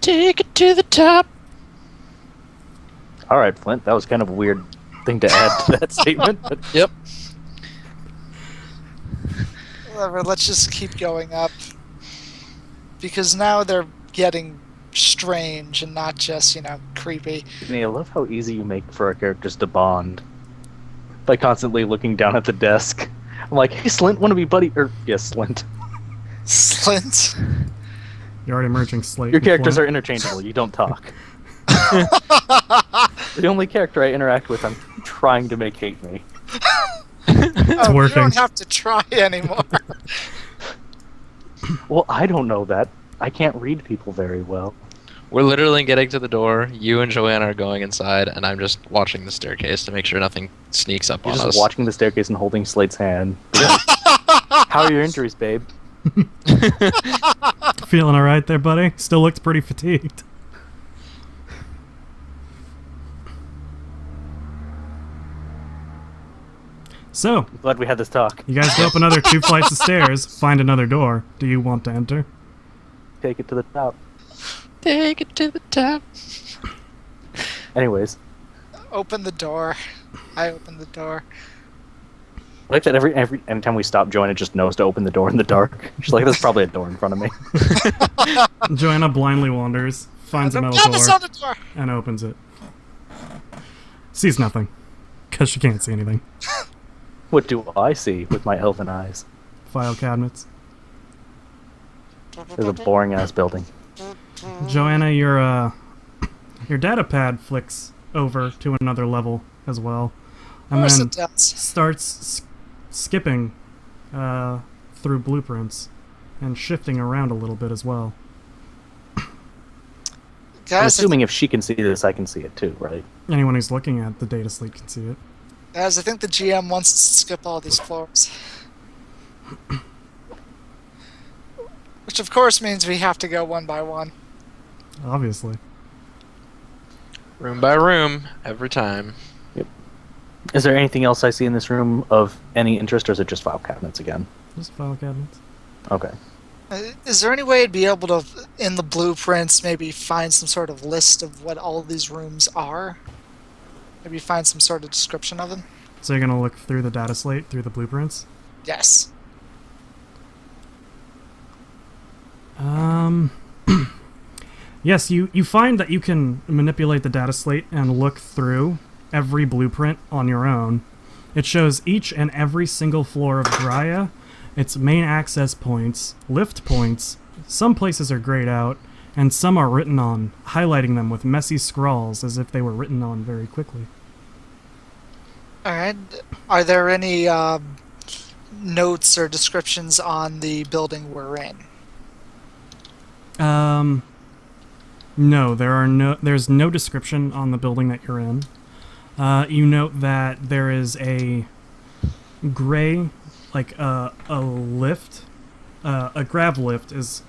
Take it to the top. All right, Flint. That was kind of a weird thing to add to that statement. But... Yep. Whatever, let's just keep going up. Because now they're getting strange and not just, creepy. I love how easy you make for our characters to bond by constantly looking down at the desk. I'm like, hey, Slint, want to be buddy? Yes, Slint. Slint? You're already merging Slate. Your characters are interchangeable. You don't talk. The only character I interact with, I'm trying to make hate me. It's working. You don't have to try anymore. Well, I don't know that. I can't read people very well. We're literally getting to the door. You and Joanna are going inside, and I'm just watching the staircase to make sure nothing sneaks up You're on just us. watching the staircase and holding Slate's hand. How are your injuries, babe? Feeling alright there, buddy? Still looks pretty fatigued. So, I'm glad we had this talk. you guys go up another 2 flights of stairs, find another door. Do you want to enter? Take it to the top. Take it to the top. Anyways, Open the door. I open the door. I like that anytime we stop, Joanna just knows to open the door in the dark. She's like, there's probably a door in front of me. Joanna blindly wanders, finds a metal It's door, on the door! and opens it. Sees nothing, because she can't see anything. What do I see with my elven eyes? File cabinets. There's a boring-ass building. Joanna, your data pad flicks over to another level as well, and Of course then it does. starts skipping through blueprints and shifting around a little bit as well. I'm Guys, assuming if she can see this, I can see it too, right? Anyone who's looking at the data slate can see it. I think the GM wants us to skip all these floors. Which of course means we have to go one by one. Obviously. Room by room, every time. Is there anything else I see in this room of any interest, or is it just file cabinets again? Just file cabinets. Okay. Is there any way to be able to, in the blueprints, maybe find some sort of list of what all of these rooms are? Maybe find some sort of description of them? So you're gonna look through the data slate, through the blueprints? Yes. Yes, you find that you can manipulate the data slate and look through every blueprint on your own. It shows each and every single floor of Graia, its main access points, lift points. Some places are grayed out, and some are written on, highlighting them with messy scrawls as if they were written on very quickly. Alright. Are there any notes or descriptions on the building we're in? No, there's no description on the building that you're in. You note that there is a gray, like a lift, a grav lift is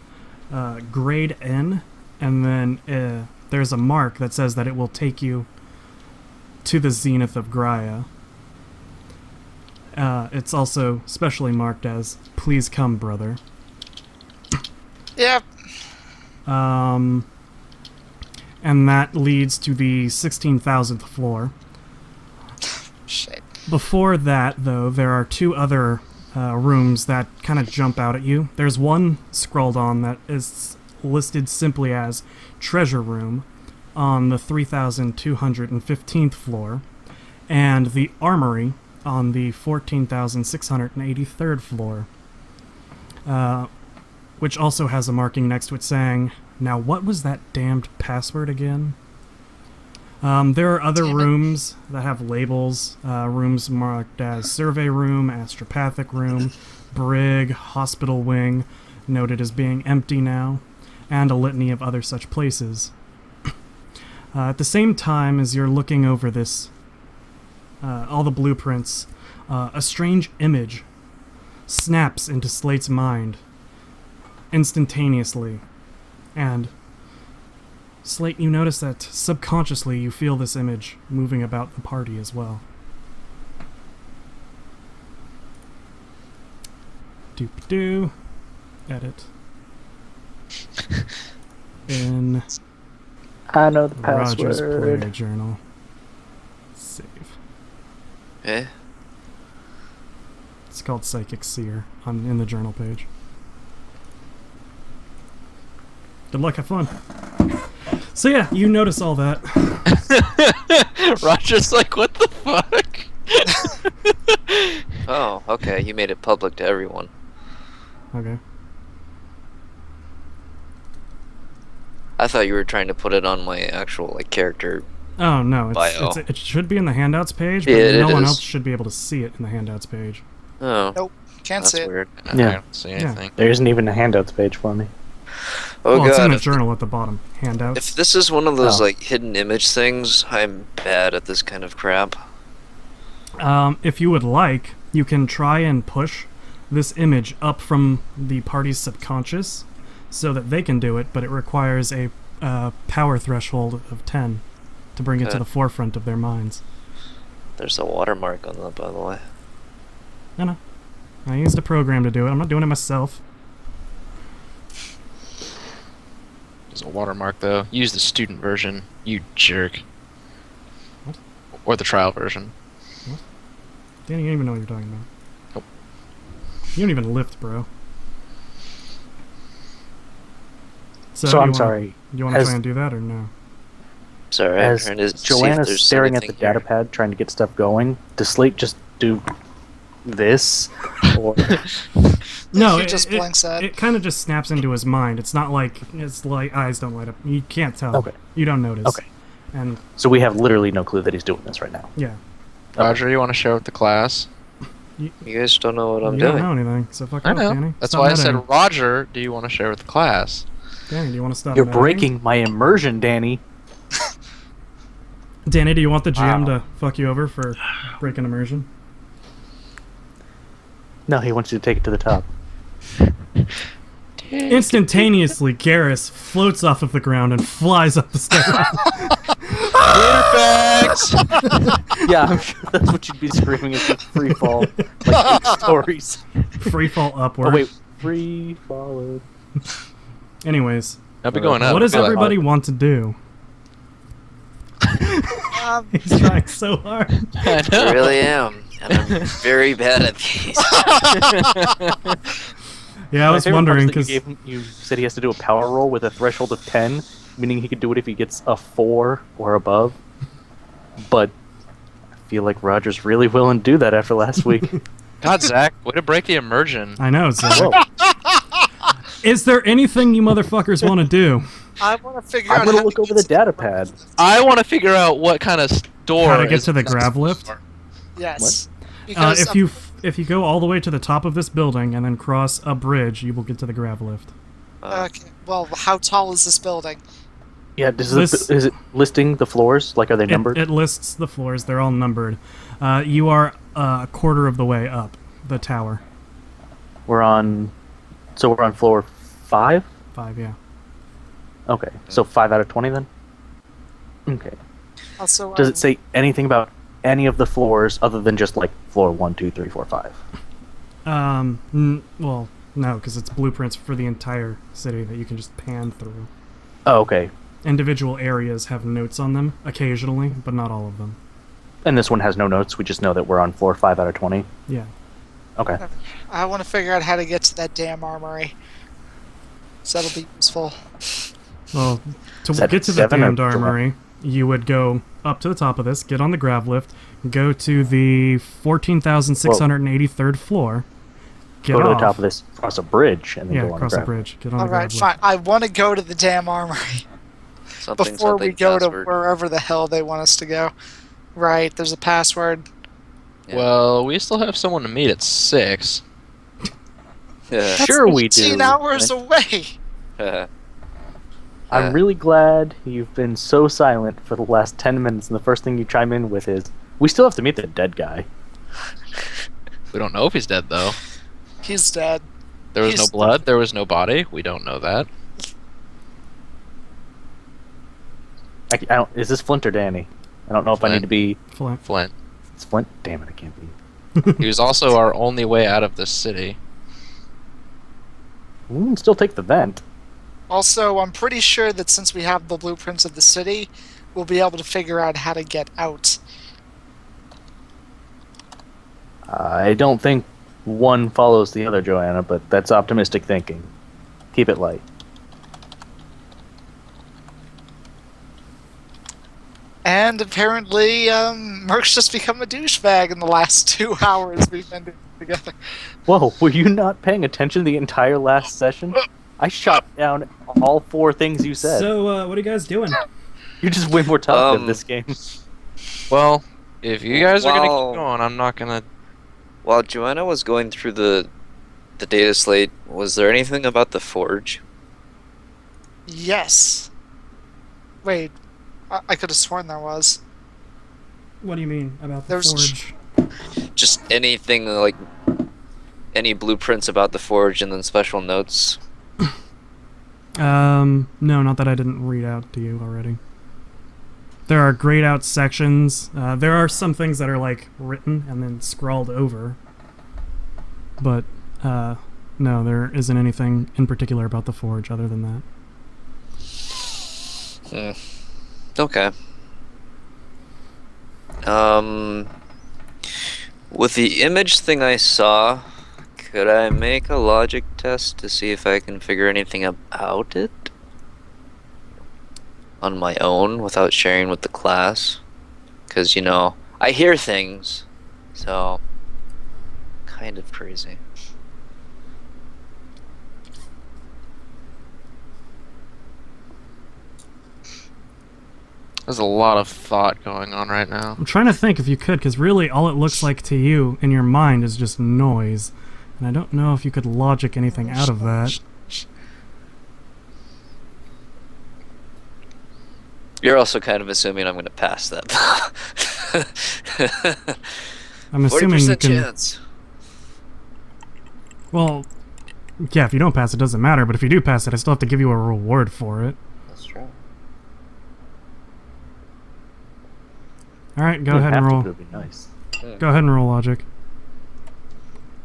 grade N, and then there's a mark that says that it will take you to the zenith of Graia. It's also specially marked as "Please come, brother." Yep. And that leads to the 16,000th floor. Shit. Before that, though, there are 2 other rooms that kind of jump out at you. There's one scrolled on that is listed simply as Treasure Room on the 3,215th floor, and the Armory on the 14,683rd floor, which also has a marking next to it saying, "Now what was that damned password again?" There are other rooms that have labels, rooms marked as Survey Room, Astropathic Room, Brig, Hospital Wing, noted as being empty now, and a litany of other such places. At the same time as you're looking over this, all the blueprints, a strange image snaps into Slate's mind instantaneously, and Slate, you notice that subconsciously you feel this image moving about the party as well. Doop-doo. Edit. in I know the Roger's player password. journal. Save. Eh? It's called Psychic Seer in the journal page. Good luck, have fun. So yeah, you notice all that. Roger's like, what the fuck? Oh, okay. You made it public to everyone. Okay. I thought you were trying to put it on my actual like character. Oh no, Bio. it should be in the handouts page, but Yeah, it no one is. else should be able to see it in the handouts page. Oh, Nope. Can't that's see it. weird. I Yeah. don't see anything. There isn't even a handouts page for me. Oh Well, it's in god. the journal at the bottom. Handouts. If this is one of those Oh. like hidden image things, I'm bad at this kind of crap. If you would like, you can try and push this image up from the party's subconscious so that they can do it, but it requires a power threshold of 10 to bring it to Okay. the forefront of their minds. There's a watermark on that, by the way. No. I used a program to do it. I'm not doing it myself. There's a watermark though. Use the student version, you jerk. What? Or the trial version. Danny, you don't even know what you're talking about. Nope. You don't even lift, bro. So you I'm wanna- sorry. You want to As- try and do that or no? Sorry, I'm As trying to see if Joanna's there's staring at the anything here. data pad trying to get stuff going, does Slate just do this? Or No, He just blinks at. It kind of just snaps into his mind. It's not like his eyes don't light up. You can't tell. Okay. You don't notice. Okay. And so we have literally no clue that he's doing this right now. yeah, Roger, you want to share with the class? You guys don't know what I'm you doing. don't know anything. So fuck I off, know. Danny. That's Stop why I editing. said, Roger, do you want to share with the class? Danny, do you want to stop? You're editing? breaking my immersion, Danny. Danny, do you want the GM Wow. to fuck you over for breaking immersion? No, he wants you to take it to the top. Instantaneously, Garrus floats off of the ground and flies up the stairs. Bags! Yeah, I'm sure that's what you'd be screaming as you free fall, like 8 stories. Free fall upward. Oh wait, free falling. Anyways, I'll be going up. what does Feel like- everybody want to do? He's trying so hard. I I know. really am, and I'm very bad at these. Yeah, I was wondering because you said he has to do a power roll with a threshold of 10, meaning he could do it if he gets a 4 or above. But I feel like Roger's really willing to do that after last week. God, Zach, way to break the immersion. I know. So, Whoa. is there anything you motherfuckers want to do? I want to figure out. I'm gonna how look to over get the to data pad. I want to figure out what kind of door. How to get is to the next grav lift? door. Yes. Because If you go all the way to the top of this building and then cross a bridge, you will get to the grav lift. Okay. Well, how tall is this building? Yeah, does This- is it listing the floors? Like, are they numbered? It lists the floors. They're all numbered. You are a quarter of the way up the tower. We're on floor 5? 5, yeah. Okay, so 5 out of 20 then? Okay. Also, Does it say anything about any of the floors other than just like floor 1, 2, 3, 4, 5? Well, no, because it's blueprints for the entire city that you can just pan through. Oh, okay. Individual areas have notes on them occasionally, but not all of them. And this one has no notes. We just know that we're on floor 5 out of 20. Yeah. Okay. I want to figure out how to get to that damn armory. So that'll be useful. Well, to Is that get to the 7 or damned armory, you would go up to the top of this, get on the grav lift, go to the 14,683rd floor, get Go to off. the top of this, cross a bridge, and then Yeah, go on cross the the grab. bridge, get on All the grav right, lift. fine. I want to go to the damn armory Something, before we something go password. to wherever the hell they want us to go. Right, there's a password. Yeah. Well, we still have someone to meet at 6. Yeah. That's Sure we 18 do. hours away. I'm really glad you've been so silent for the last 10 minutes, and the first thing you chime in with is, we still have to meet the dead guy. We don't know if he's dead, though. He's dead. There was no He's- blood, there was no body. We don't know that. I don't, is this Flint or Danny? I don't know if I need to be... Flint. Flint. It's Flint? Damn it, I can't be. He was also our only way out of this city. We can still take the vent. Also, I'm pretty sure that since we have the blueprints of the city, we'll be able to figure out how to get out. I don't think one follows the other, Joanna, but that's optimistic thinking. Keep it light. And apparently, Merc's just become a douchebag in the last 2 hours we've been together. Whoa, were you not paying attention the entire last session? I shot down all 4 things you said. So, what are you guys doing? You're just way more talkative this game. Well, if you guys are gonna Wow. keep going, I'm not gonna. While Joanna was going through the data slate, was there anything about the forge? Yes. Wait, I could have sworn there was. What do you mean about the There's- forge? Just anything like any blueprints about the forge and then special notes? No, not that I didn't read out to you already. There are grayed out sections. There are some things that are like written and then scrawled over. But, no, there isn't anything in particular about the forge other than that. Okay. With the image thing I saw, could I make a logic test to see if I can figure anything about it? On my own, without sharing with the class? Because, I hear things, so... kind of crazy. There's a lot of thought going on right now. I'm trying to think if you could, because really all it looks like to you in your mind is just noise. And I don't know if you could logic anything out of that. You're also kind of assuming I'm going to pass that. I'm assuming you 40% can... chance. Well, yeah, if you don't pass it doesn't matter, but if you do pass it, I still have to give you a reward for it. That's true. Alright, go ahead and roll. Would be nice. Go ahead and roll logic.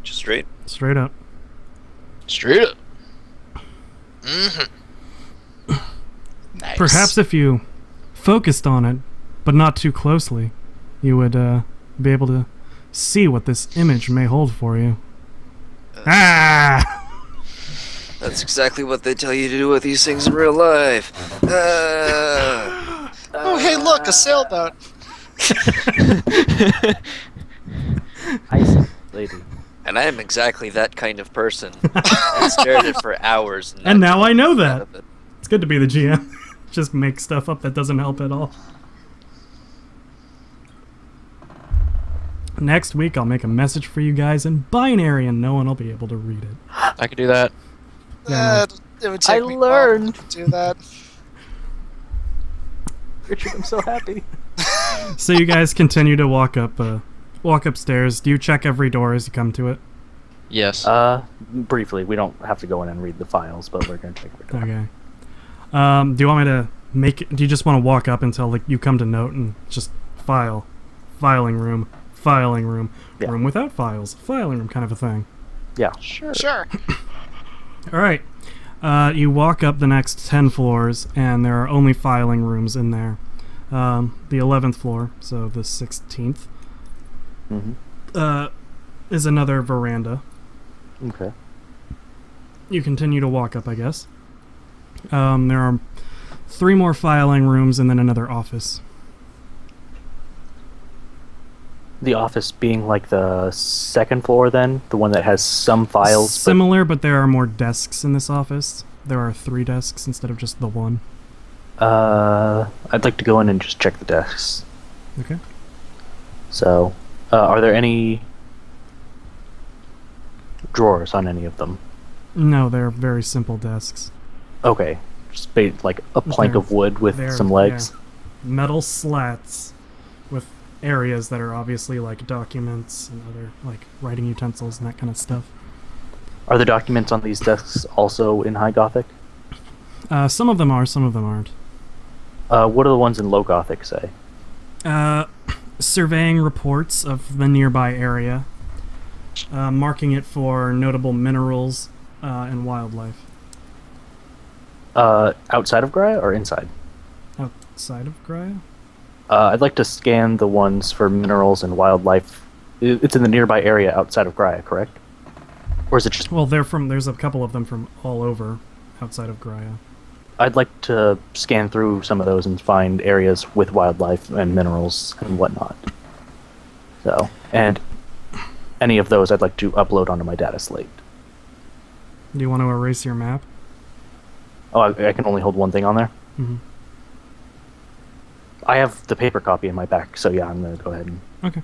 Just straight. Straight up. Straight up. Mm-hmm. Nice. Perhaps if you focused on it, but not too closely, you would be able to see what this image may hold for you. Ah! That's exactly what they tell you to do with these things in real life. Oh, hey, look, a sailboat. Ice lady. And I am exactly that kind of person. I stared at it for hours. And not now I know out that. of it. It's good to be the GM. Just make stuff up that doesn't help at all. Next week, I'll make a message for you guys in binary, and no one will be able to read it. I could do that. Yeah, It would take I me learned. to do that. Richard, I'm so happy. So you guys continue to walk upstairs. Do you check every door as you come to it? Yes. Briefly, we don't have to go in and read the files, but we're going to check it out. Okay. Do you want me to make it? Do you just want to walk up until like you come to note and just filing room, Yeah. room without files, filing room kind of a thing? Yeah. Sure. Sure. All right. You walk up the next 10 floors, and there are only filing rooms in there. The 11th floor, so the 16th, Mm-hmm. is another veranda. Okay. You continue to walk up, I guess. There are 3 more filing rooms and then another office. The office being like the second floor, then the one that has some files. Similar, but there are more desks in this office. There are 3 desks instead of just the one. I'd like to go in and just check the desks. Okay. So, are there any drawers on any of them? No, they're very simple desks. Okay, just like a plank They're- of wood with they're- some legs. yeah. Metal slats with areas that are obviously like documents and other like writing utensils and that kind of stuff. Are the documents on these desks also in High Gothic? Some of them are, some of them aren't. What do the ones in Low Gothic say? Surveying reports of the nearby area, marking it for notable minerals and wildlife. Outside of Gaia or inside? Outside of Gaia? I'd like to scan the ones for minerals and wildlife. It's in the nearby area outside of Gaia, correct? Or is it just... Well, there's a couple of them from all over outside of Gaia. I'd like to scan through some of those and find areas with wildlife and minerals and whatnot. So, and any of those I'd like to upload onto my data slate. Do you want to erase your map? Oh, I can only hold one thing on there? Mm-hmm. I have the paper copy in my back, so yeah, I'm going to go ahead and... Okay.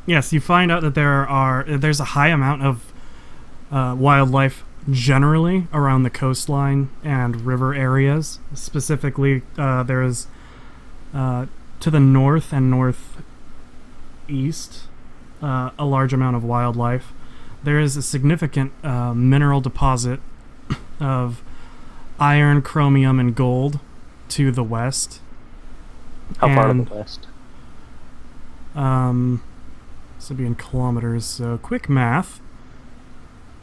Yes, you find out that there's a high amount of wildlife generally around the coastline and river areas. Specifically, there's to the north and northeast a large amount of wildlife. There is a significant mineral deposit of iron, chromium, and gold to the west. How far to the west? This would be in kilometers, so quick math.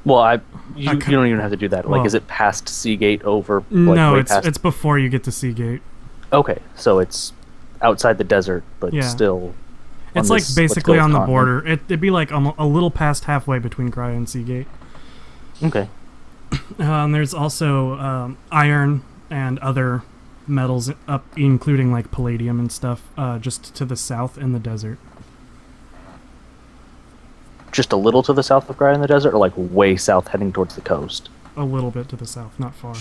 Well, you don't even have to do that. Like, is it past Seagate over? Like, no, past... it's before you get to Seagate. Okay, so it's outside the desert, but still... It's like basically on the border. It'd be like a little past halfway between Gaia and Seagate. Okay. There's also iron and other metals up, including like palladium and stuff, just to the south in the desert. Just a little to the south of Gaia in the desert, or like way south heading towards the coast? A little bit to the south, not far.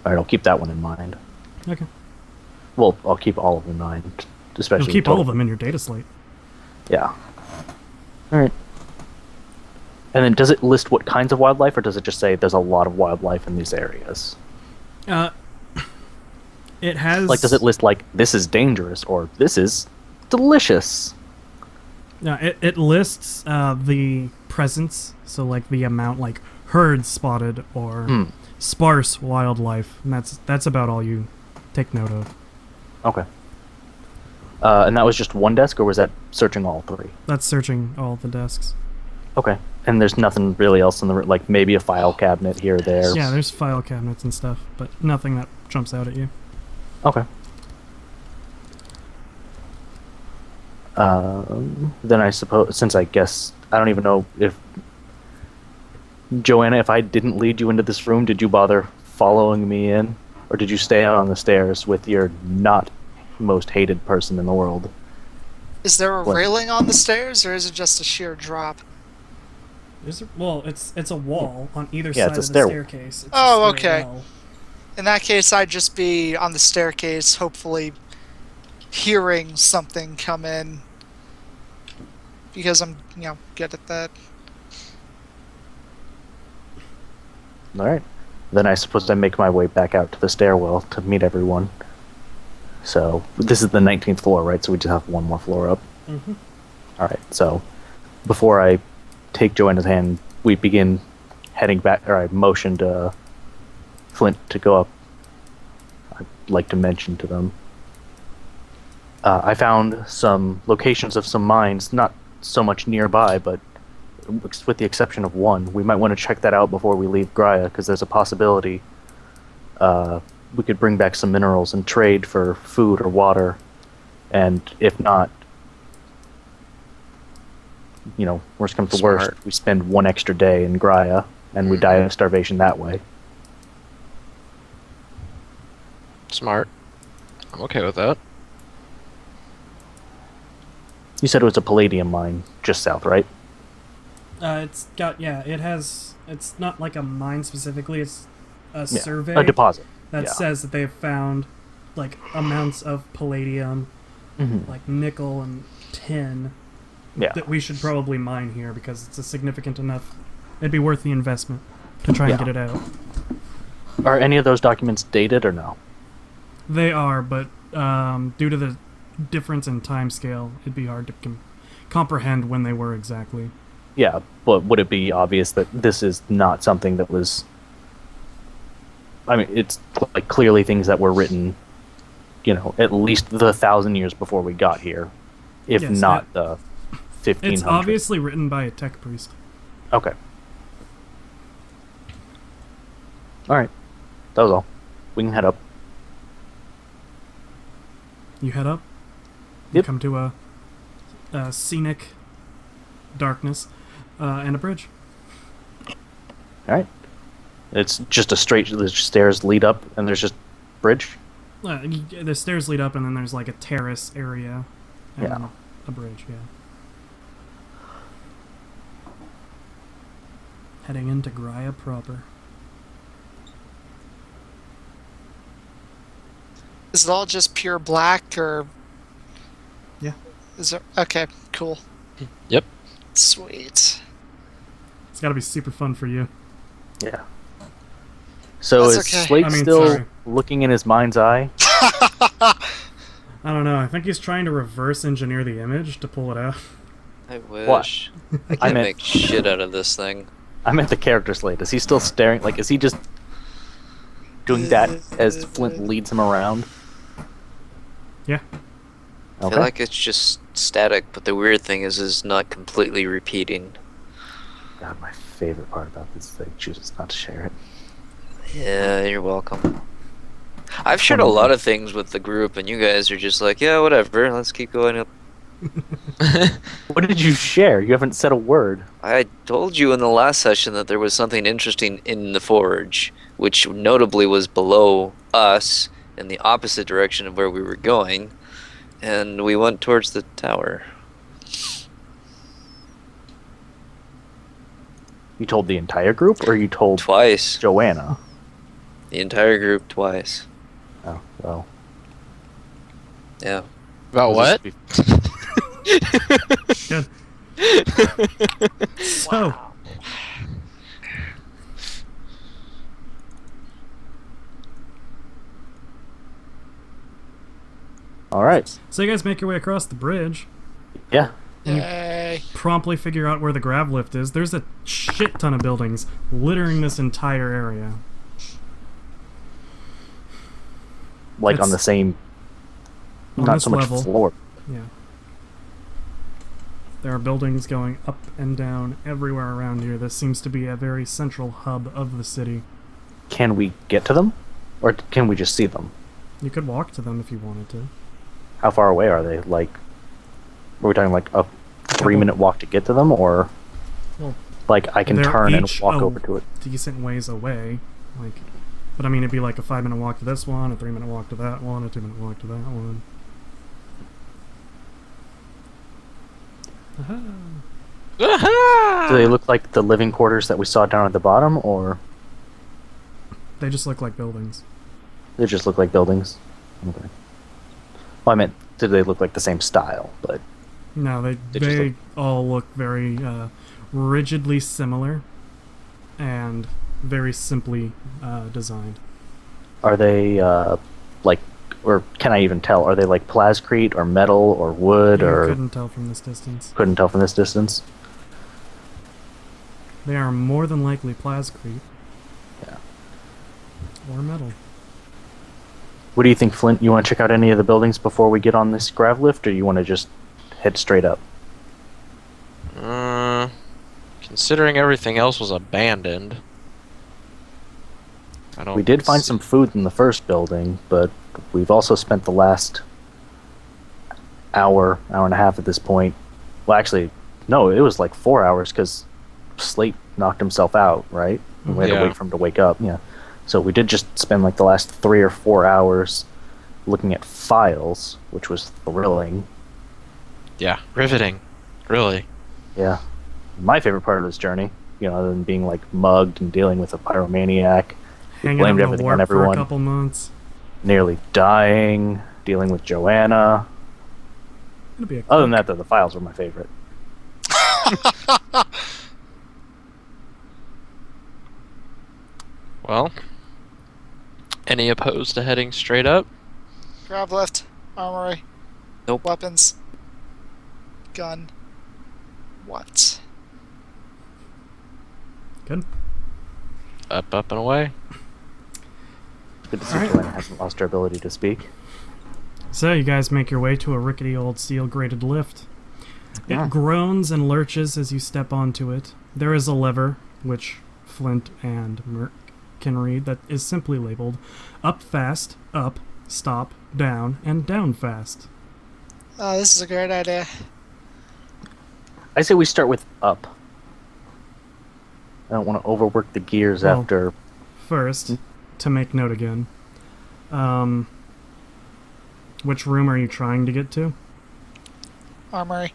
Alright, I'll keep that one in mind. Okay. Well, I'll keep all of them in mind, especially... You'll keep all of them in your data slate. Yeah. Alright. And then does it list what kinds of wildlife, or does it just say there's a lot of wildlife in these areas? It has... Like, does it list, like, this is dangerous, or this is delicious? No, it lists the presence, so like the amount, like herds spotted or sparse wildlife, and that's about all you take note of. Okay. And that was just one desk, or was that searching all three? That's searching all the desks. Okay. And there's nothing really else in the room, like maybe a file cabinet here or there? Yeah, there's file cabinets and stuff, but nothing that jumps out at you. Okay. Then I suppose, since I guess, I don't even know if... Joanna, if I didn't lead you into this room, did you bother following me in? Or did you stay out on the stairs with your not most hated person in the world? Is there a railing on the stairs, or is it just a sheer drop? Well, it's a wall on either Yeah, side it's of a the stairwell. staircase. It's Oh, a okay. stairwell. In that case, I'd just be on the staircase, hopefully hearing something come in. Because I'm, good at that. Alright. Then I suppose I make my way back out to the stairwell to meet everyone. So, this is the 19th floor, right? So we just have one more floor up. Mm-hmm. Alright, so before I take Joanna's hand, we begin heading back, or I motioned Flint to go up. I'd like to mention to them. I found some locations of some mines, not so much nearby, but with the exception of one. We might want to check that out before we leave Gaia, because there's a possibility we could bring back some minerals and trade for food or water, and if not, worst comes to worst, we spend one extra day in Gaia, and we die of starvation that way. Smart. I'm okay with that. You said it was a palladium mine just south, right? It's not like a mine specifically, it's a survey. A deposit. That says that they've found, like, amounts of palladium, like nickel and tin, that we should probably mine here because it's a significant enough... It'd be worth the investment to try and get it out. Are any of those documents dated or no? They are, but due to the difference in time scale, it'd be hard to comprehend when they were exactly. Yeah, but would it be obvious that this is not something that was... I mean, it's like clearly things that were written, at least the 1,000 years before we got here, if not the 1500s. It's obviously written by a tech priest. Okay. All right, that was all. We can head up. You head up. You Yep. come to a scenic darkness and a bridge. All right. It's just a straight. The stairs lead up, and there's just bridge. The stairs lead up, and then there's like a terrace area. And Yeah. a bridge, yeah. Heading into Graya proper. Is it all just pure black, or Yeah. is there? Okay, cool, Yep. sweet. It's got to be super fun for you. Yeah. So That's is okay. Slate I mean, still sorry. looking in his mind's eye? I don't know. I think he's trying to reverse engineer the image to pull it out. I wish. I I can't meant- make shit out of this thing. I meant the character Slate. Is he still staring? Like, is he just doing that as Flint leads him around? Yeah. I Okay. feel like it's just static, but the weird thing is not completely repeating. God, my favorite part about this thing chooses not to share it. Yeah, you're welcome. I've shared a lot of things with the group, and you guys are just like, yeah, whatever, let's keep going up. What did you share? You haven't said a word. I told you in the last session that there was something interesting in the forge, which notably was below us in the opposite direction of where we were going, and we went towards the tower. You told the entire group, or you told Twice. Joanna? The entire group twice. Oh, well. Yeah. About what? Good. So, All right. so you guys make your way across the bridge. Yeah. Yay! Promptly figure out where the grav lift is. There's a shit ton of buildings littering this entire area. Like on It's- the same, On not this so much level. floor. Yeah. There are buildings going up and down everywhere around here. This seems to be a very central hub of the city. Can we get to them? Or can we just see them? You could walk to them if you wanted to. How far away are they? Like, are we talking like a 3-minute walk to get to them? Or, Well, like, I can they're turn and each walk a over to it? decent ways away. Like, but I mean, it'd be like a 5-minute walk to this one, a 3-minute walk to that one, a 2-minute walk to that one. Aha. Do they look like the living quarters that we saw down at the bottom? Or They just look like buildings. they just look like buildings? Okay. Well, I meant, did they look like the same style? But No, They they just look- all look very rigidly similar and very simply designed. are they, like, or can I even tell? Are they like plascrete or metal or wood You or couldn't tell from this distance. couldn't tell from this distance? They are more than likely plascrete. Yeah. Or metal. What do you think, Flint? You want to check out any of the buildings before we get on this grav lift, or you want to just head straight up? Considering everything else was abandoned, I don't. We did find see- some food in the first building, but we've also spent the last hour and a half at this point. Well, actually, no, it was like 4 hours because Slate knocked himself out, right? And we had to Yeah. wait for him to wake up. Yeah. So we did just spend like the last 3 or 4 hours looking at files, which was thrilling. Yeah, riveting. Really. Yeah. My favorite part of this journey, you know, other than being like mugged and dealing with a pyromaniac, Hanging blamed on the everything warp on for a everyone. couple months. nearly dying, dealing with Joanna. It'll be a Other than that, though, the files were my favorite. Well, any opposed to heading straight up? Grab left, armory. Nope. Weapons. Gun. What? good. Up, up, and away. Good to see Alright. Joanna hasn't lost her ability to speak. So you guys make your way to a rickety old steel-grated lift. Yeah. It groans and lurches as you step onto it. There is a lever, which Flint and can read that is simply labeled up fast, up, stop, down, and down fast. Oh, this is a great idea. I say we start with up. I don't want to overwork the gears Well, after. First, to make note again, which room are you trying to get to? Armory.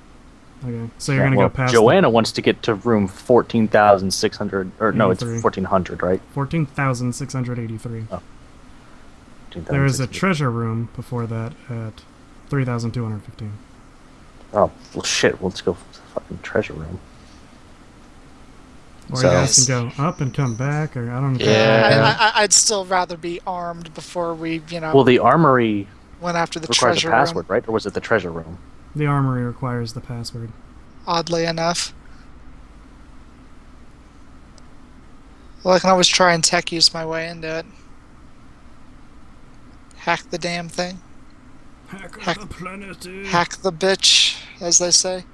Okay, so you're gonna go past Joanna wants to get to room 14,600, or no, it's 83. 1,400, right? 14,683. Oh. There is a 14,600. treasure room before that at 3,215. Oh, well, shit. Let's go to the fucking treasure room. Or So- you guys can go up and come back, or I don't know. Yeah. I'd still rather be armed before we, Well, the armory went after the requires a treasure password, room. right? Or was it the treasure room? The armory requires the password. Oddly enough. Well, I can always try and tech use my way into it. Hack the damn thing. Hack- the planet. Hack the bitch, as they say.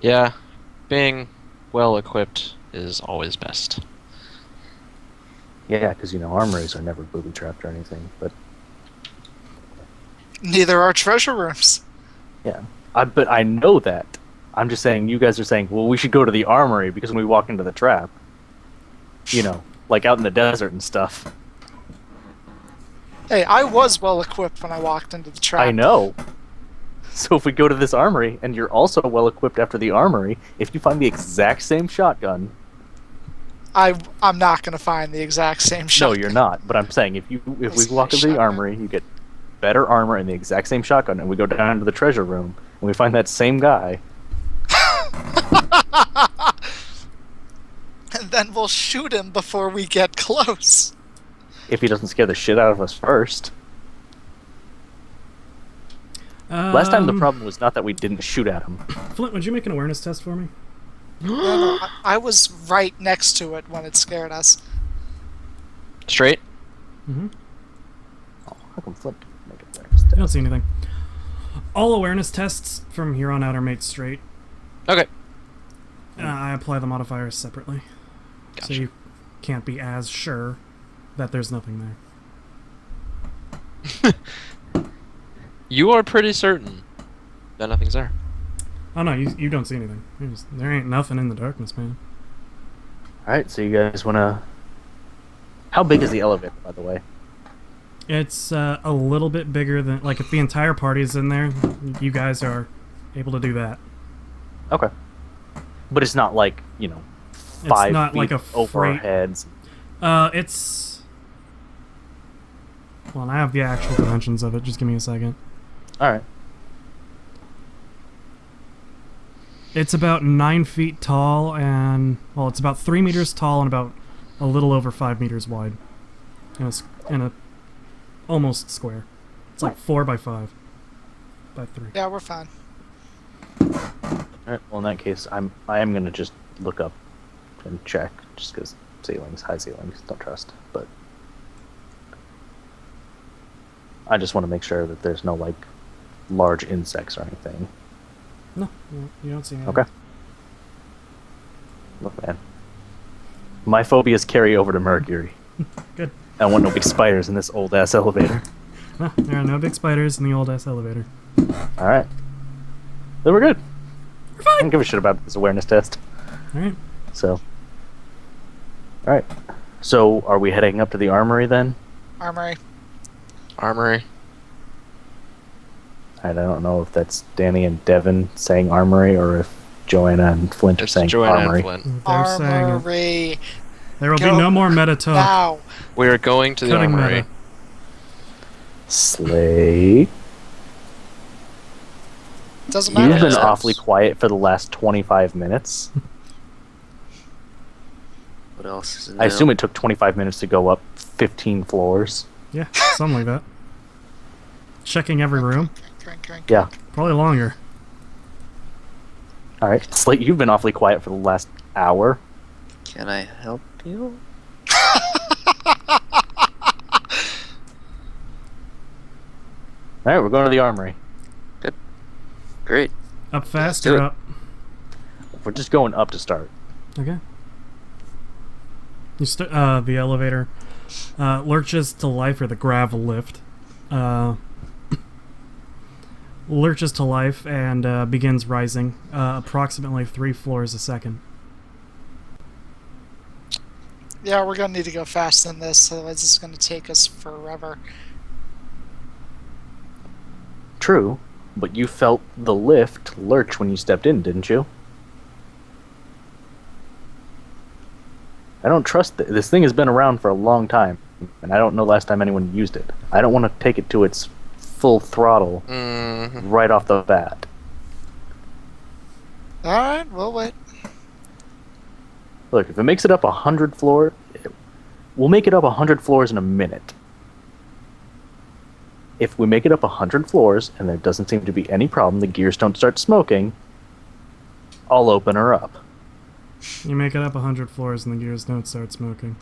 Yeah, being well equipped is always best. Yeah, because, armories are never booby-trapped or anything. But, Neither are treasure rooms. yeah. But I know that. I'm just saying, you guys are saying, well, we should go to the armory because when we walk into the trap, like out in the desert and stuff. Hey, I was well equipped when I walked into the trap. I know. So if we go to this armory, and you're also well equipped after the armory, if you find the exact same shotgun... I'm not going to find the exact same shot. No, you're not. But I'm saying, if we walk into the Shotgun. armory, you get better armor and the exact same shotgun, and we go down to the treasure room, and we find that same guy... And then we'll shoot him before we get close. If he doesn't scare the shit out of us first. Last time the problem was not that we didn't shoot at him. Flint, would you make an awareness test for me? No, I was right next to it when it scared us. Straight? Mm-hmm. Oh, how come Flint didn't make it there? You don't see anything. All awareness tests from here on out are made straight. Okay. I apply the modifiers separately. Gotcha. So you can't be as sure that there's nothing there. You are pretty certain that nothing's there. Oh no, you don't see anything. There ain't nothing in the darkness, man. Alright, so you guys wanna... How big is the elevator, by the way? It's a little bit bigger than... Like, if the entire party's in there, you guys are able to do that. Okay. But it's not like, 5 It's not feet like a over our freight... heads. It's... Well, and I have the actual dimensions of it. Just give me a second. Alright. It's about 9 feet tall and... Well, it's about 3 meters tall and about a little over 5 meters wide. In a almost square. It's like 4 by 5 by 3. Yeah, we're fine. Alright, well in that case, I am gonna just look up and check, just because high ceilings, don't trust, but... I just want to make sure that there's no, large insects or anything. No, you don't see anything. Okay. Look, man. My phobias carry over to Mercury. Good. I don't want no big spiders in this old-ass elevator. No, there are no big spiders in the old-ass elevator. Alright. Then we're good. We're I fine! don't give a shit about this awareness test. Alright. So. Alright. So, are we heading up to the armory then? Armory. Armory. I don't know if that's Danny and Devin saying armory or if Joanna and Flint are It's saying Joanna armory. and Flint. They're saying it. Armory. There will be Go no more meta talk. Now. We are going to the Cutting armory. meta. Slay. Doesn't matter. You've been Yes. awfully quiet for the last 25 minutes. What else is in I assume it took 25 minutes to go up 15 floors. Yeah, something like that. Checking every room. Crank. Yeah. Probably longer. Alright. Slate, you've been awfully quiet for the last hour. Can I help you? Alright, we're going to the armory. Great. Up fast do or it. up? We're just going up to start. Okay. The elevator lurches to life, or the gravel lift lurches to life and begins rising approximately 3 floors a second. Yeah, we're gonna need to go faster than this, otherwise it's gonna take us forever. True, but you felt the lift lurch when you stepped in, didn't you? I don't trust this thing has been around for a long time, and I don't know last time anyone used it. I don't want to take it to its full throttle right off the bat. Alright, we'll wait. Look, if it makes it up 100 floors, we'll make it up 100 floors in a minute. If we make it up 100 floors and there doesn't seem to be any problem, the gears don't start smoking, I'll open her up. You make it up 100 floors and the gears don't start smoking.